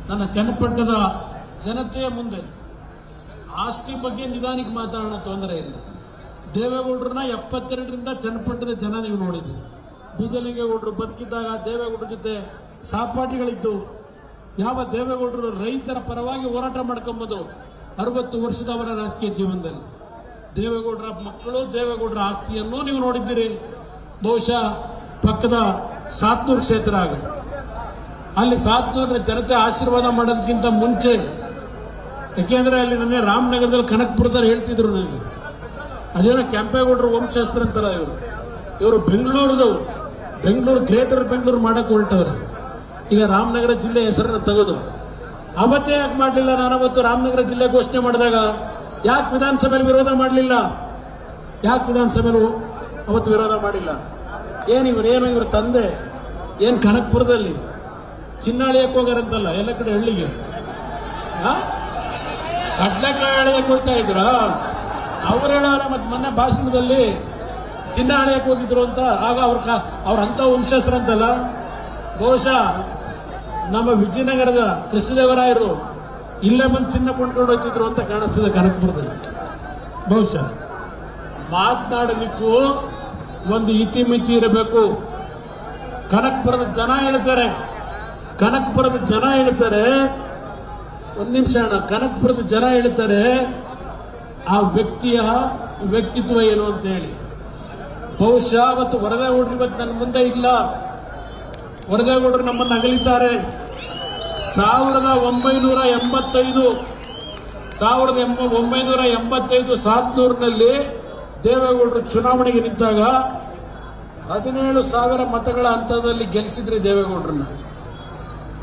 ನನ್ನ ಚನ್ನಪಟ್ಟಣದ ಜನತೆಯ ಮುಂದೆ ಆಸ್ತಿ ಬಗ್ಗೆ ನಿಧಾನಕ್ಕೆ ಮಾತಾಡೋಣ, ತೊಂದರೆ ಇಲ್ಲ. ದೇವೇಗೌಡರನ್ನ 72ರಿಂದ ಚನ್ನಪಟ್ಟಣದ ಜನ ನೀವು ನೋಡಿದ್ದೀರಿ. ಬೀಜಲಿಂಗೇಗೌಡರು ಬದುಕಿದ್ದಾಗ ದೇವೇಗೌಡರ ಜೊತೆ ಸಹಪಾಠಿಗಳಿದ್ದು. ಯಾವ ದೇವೇಗೌಡರು ರೈತರ ಪರವಾಗಿ ಹೋರಾಟ ಮಾಡ್ಕೊಂಬೋದು 60 ವರ್ಷದ ಅವರ ರಾಜಕೀಯ ಜೀವನದಲ್ಲಿ. ದೇವೇಗೌಡರ ಮಕ್ಕಳು, ದೇವೇಗೌಡರ ಆಸ್ತಿಯನ್ನು ನೀವು ನೋಡಿದ್ದೀರಿ. ಬಹುಶಃ ಪಕ್ಕದ ಸಾತ್ನೂರು ಕ್ಷೇತ್ರ ಆಗ ಅಲ್ಲಿ ಸಾತ್ನೂರಿನ ಜನತೆ ಆಶೀರ್ವಾದ ಮಾಡೋದಕ್ಕಿಂತ ಮುಂಚೆ, ಯಾಕೆಂದ್ರೆ ಅಲ್ಲಿ ನನ್ನ ರಾಮನಗರದಲ್ಲಿ ಕನಕಪುರದಲ್ಲಿ ಹೇಳ್ತಿದ್ರು ನನಗೆ, ಅದೇನೋ ಕೆಂಪೇಗೌಡರು ವಂಶಸ್ತ್ರ ಅಂತಲ್ಲ ಇವರು ಬೆಂಗಳೂರದವರು, ಬೆಂಗಳೂರು ಗ್ರೇಟರ್ ಬೆಂಗಳೂರು ಮಾಡಕ್ಕೆ ಹೊರಟವ್ರೆ. ಈಗ ರಾಮನಗರ ಜಿಲ್ಲೆ ಹೆಸರನ್ನು ತೆಗೆದು ಅವತ್ತೇ ಯಾಕೆ ಮಾಡಲಿಲ್ಲ? ನಾನು ಅವತ್ತು ರಾಮನಗರ ಜಿಲ್ಲೆ ಘೋಷಣೆ ಮಾಡಿದಾಗ ಯಾಕೆ ವಿಧಾನಸಭೆಯಲ್ಲಿ ವಿರೋಧ ಮಾಡಲಿಲ್ಲ? ಯಾಕೆ ವಿಧಾನಸಭೆಯಲ್ಲಿ ಅವತ್ತು ವಿರೋಧ ಮಾಡಿಲ್ಲ? ಏನು ಇವ್ರ ತಂದೆ ಏನು ಕನಕಪುರದಲ್ಲಿ ಚಿನ್ನಾಳಿಯಕ್ಕೆ ಹೋಗಾರಂತಲ್ಲ, ಎಲ್ಲ ಕಡೆ ಹಳ್ಳಿಗೆ ಕಡ್ಲೆಕಾಯಿ ಎಳೆಯಕ್ಕೆ ಹೋಗ್ತಾ ಇದ್ರ ಅವ್ರು ಹೇಳೋರ. ಮತ್ತೆ ಮೊನ್ನೆ ಭಾಷಣದಲ್ಲಿ ಚಿನ್ನ ಹಳೆಯಕ್ಕೆ ಹೋಗಿದ್ರು ಅಂತ. ಆಗ ಅವ್ರಂತ ವಂಶಸ್ತ್ರ ಅಂತಲ್ಲ. ಬಹುಶಃ ನಮ್ಮ ವಿಜಯನಗರದ ಕೃಷ್ಣದೇವರಾಯರು ಇಲ್ಲೇ ಬಂದು ಚಿನ್ನ ಕೊಂಡ್ಕೊಂಡು ಹೋಗ್ತಿದ್ರು ಅಂತ ಕಾಣಿಸ್ತದೆ ಕನಕಪುರದಲ್ಲಿ. ಬಹುಶಃ ಮಾತನಾಡೋದಕ್ಕೂ ಒಂದು ಇತಿಮಿತಿ ಇರಬೇಕು. ಕನಕಪುರದ ಜನ ಹೇಳ್ತಾರೆ, ಒಂದು ನಿಮಿಷ ಅಣ್ಣ, ಕನಕಪುರದ ಜನ ಹೇಳ್ತಾರೆ ಆ ವ್ಯಕ್ತಿಯ ವ್ಯಕ್ತಿತ್ವ ಏನು ಅಂತ ಹೇಳಿ. ಬಹುಶಃ ಅವತ್ತು ವರದೇಗೌಡರು ಇವತ್ತು ನನ್ನ ಮುಂದೆ ಇಲ್ಲ. ವರದೇಗೌಡರು ನಮ್ಮನ್ನು ಅಗಲಿದ್ದಾರೆ. 1985 ಸಾತ್ನೂರಿನಲ್ಲಿ ದೇವೇಗೌಡರು ಚುನಾವಣೆಗೆ ನಿಂತಾಗ 17,000 ಮತಗಳ ಹಂತದಲ್ಲಿ ಗೆಲ್ಲಿಸಿದ್ರಿ ದೇವೇಗೌಡರನ್ನ.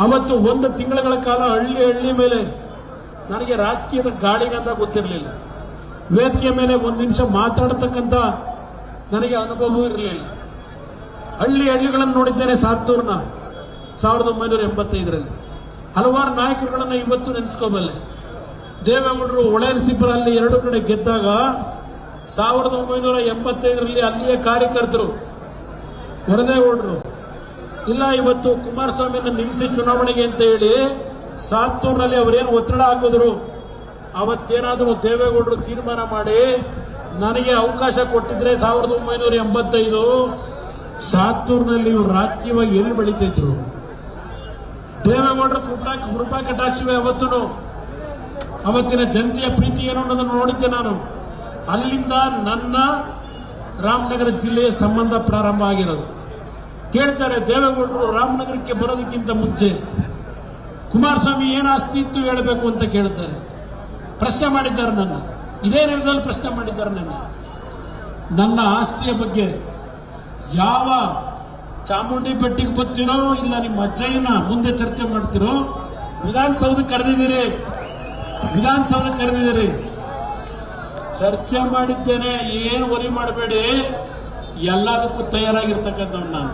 ಅವತ್ತು 1 ತಿಂಗಳ ಕಾಲ ಹಳ್ಳಿ ಮೇಲೆ ನನಗೆ ರಾಜಕೀಯದ ಗಾಳಿಗಂತ ಗೊತ್ತಿರಲಿಲ್ಲ. ವೇದಿಕೆ ಮೇಲೆ 1 ನಿಮಿಷ ಮಾತಾಡತಕ್ಕಂಥ ನನಗೆ ಅನುಭವ ಇರಲಿಲ್ಲ. ಹಳ್ಳಿಗಳನ್ನು ನೋಡಿದ್ದೇನೆ ಸಾತ್ನೂರ್ನ 1985ರಲ್ಲಿ. ಹಲವಾರು ನಾಯಕರುಗಳನ್ನು ಇವತ್ತು ನೆನೆಸ್ಕೋಬಲ್ಲೆ. ದೇವೇಗೌಡರು ಹೊಳೆನರಸೀಪುರಲ್ಲಿ 2 ಕಡೆ ಗೆದ್ದಾಗ 1985ರಲ್ಲಿ ಅಲ್ಲಿಯ ಕಾರ್ಯಕರ್ತರು ವರದೇಗೌಡರು ಇಲ್ಲ ಇವತ್ತು ಕುಮಾರಸ್ವಾಮಿಯನ್ನು ನಿಲ್ಲಿಸಿ ಚುನಾವಣೆಗೆ ಅಂತ ಹೇಳಿ ಸಾತ್ನೂರಿನಲ್ಲಿ ಅವರೇನು ಒತ್ತಡ ಹಾಕಿದ್ರು. ಅವತ್ತೇನಾದರೂ ದೇವೇಗೌಡರು ತೀರ್ಮಾನ ಮಾಡಿ ನನಗೆ ಅವಕಾಶ ಕೊಟ್ಟಿದ್ರೆ 1985 ಸಾತ್ನೂರಿನಲ್ಲಿ ಇವರು ರಾಜಕೀಯವಾಗಿ ಎಲ್ಲಿ ಬೆಳೀತಿದ್ರು? ದೇವೇಗೌಡರ ಕೃಪಾ ಕಟಾಕ್ಷವೇ ಅವತ್ತು. ಅವತ್ತಿನ ಜನತೆಯ ಪ್ರೀತಿ ಏನು ಅನ್ನೋದನ್ನು ನೋಡಿದ್ದೆ ನಾನು. ಅಲ್ಲಿಂದ ನನ್ನ ರಾಮನಗರ ಜಿಲ್ಲೆಯ ಸಂಬಂಧ ಪ್ರಾರಂಭ ಆಗಿರೋದು. ಕೇಳ್ತಾರೆ, ದೇವೇಗೌಡರು ರಾಮನಗರಕ್ಕೆ ಬರೋದಕ್ಕಿಂತ ಮುಂಚೆ ಕುಮಾರಸ್ವಾಮಿ ಏನು ಆಸ್ತಿ ಇತ್ತು ಹೇಳಬೇಕು ಅಂತ ಕೇಳ್ತಾರೆ. ಪ್ರಶ್ನೆ ಮಾಡಿದ್ದಾರೆ ನನ್ನ, ಇದೇ ನೆಲದಲ್ಲಿ ಪ್ರಶ್ನೆ ಮಾಡಿದ್ದಾರೆ ನನ್ನ ಆಸ್ತಿಯ ಬಗ್ಗೆ. ಯಾವ ಚಾಮುಂಡಿ ಬೆಟ್ಟಿಗೆ ಬರ್ತೀರೋ ಇಲ್ಲ ನಿಮ್ಮ ಅಜ್ಜಯ್ಯನ ಮುಂದೆ ಚರ್ಚೆ ಮಾಡ್ತಿರೋ? ವಿಧಾನಸೌಧಕ್ಕೆ ಕರೆದಿದ್ದೀರಿ, ಚರ್ಚೆ ಮಾಡಿದ್ದೇನೆ. ಏನು ವರಿ ಮಾಡಬೇಡಿ, ಎಲ್ಲದಕ್ಕೂ ತಯಾರಾಗಿರ್ತಕ್ಕಂಥವ್ನು ನಾನು.